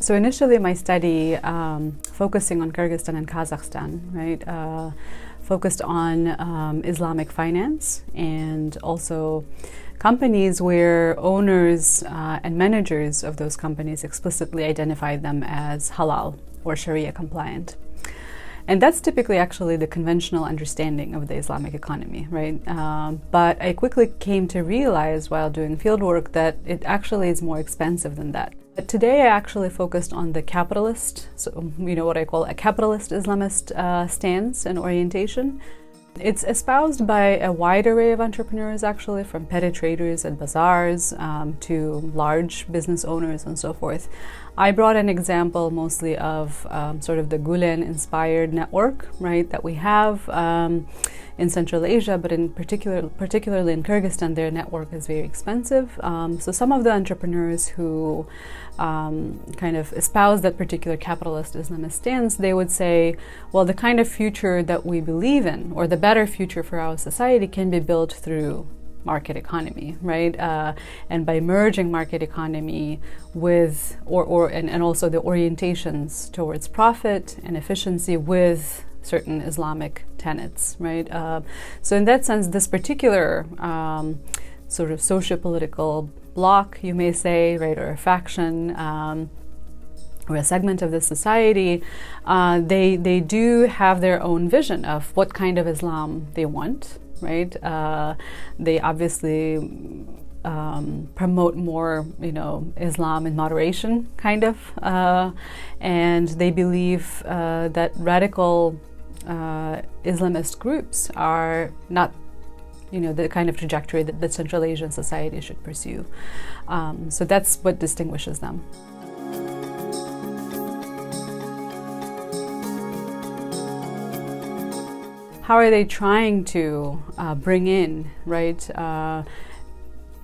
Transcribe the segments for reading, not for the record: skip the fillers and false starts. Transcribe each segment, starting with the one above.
So initially my study, focusing on Kyrgyzstan and Kazakhstan, right, focused on Islamic finance and also companies where owners and managers of those companies explicitly identified them as halal or Sharia compliant. And that's typically actually the conventional understanding of the Islamic economy, right? But I quickly came to realize while doing fieldwork that it actually is more expensive than that. But today I actually focused on the capitalist, so what I call a capitalist Islamist stance and orientation. It's espoused by a wide array of entrepreneurs, actually, from petty traders at bazaars to large business owners and so forth. I brought an example mostly of sort of the Gülen-inspired network, right, that we have in Central Asia, but particularly in Kyrgyzstan, their network is very expensive. So some of the entrepreneurs who kind of espouse that particular capitalist Islamist stance, they would say, well, the kind of future that we believe in, or the better future for our society, can be built through market economy, right? And by merging market economy with, and also the orientations towards profit and efficiency with certain Islamic tenets, right? So in that sense, this particular sort of socio-political bloc, you may say, right, or a faction, or a segment of the society, they do have their own vision of what kind of Islam they want, right? They obviously promote more, Islam in moderation, kind of, and they believe that radical Islamist groups are not, the kind of trajectory that the Central Asian society should pursue. So that's what distinguishes them. How are they trying to bring in, right,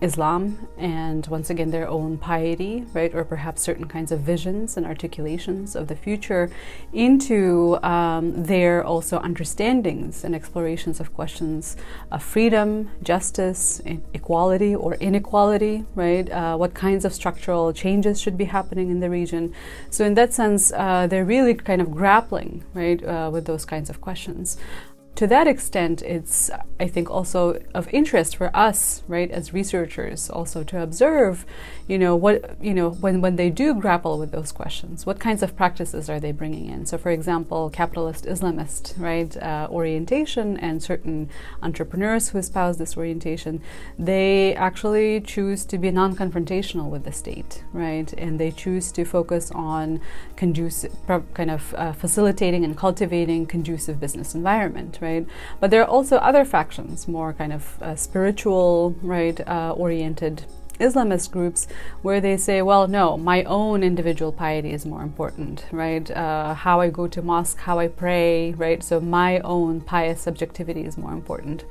Islam and once again their own piety, right, or perhaps certain kinds of visions and articulations of the future into their also understandings and explorations of questions of freedom, justice, equality or inequality, right? What kinds of structural changes should be happening in the region. So in that sense, they're really kind of grappling, right, with those kinds of questions. To that extent, it's, I think, also of interest for us, right, as researchers, also to observe, when they do grapple with those questions, what kinds of practices are they bringing in? So, for example, capitalist Islamist, right, orientation, and certain entrepreneurs who espouse this orientation, they actually choose to be non-confrontational with the state, right, and they choose to focus on facilitating and cultivating conducive business environment, right? But there are also other factions, more kind of spiritual, right, oriented Islamist groups, where they say, well, no, my own individual piety is more important, right? How I go to mosque, how I pray, right? So my own pious subjectivity is more important.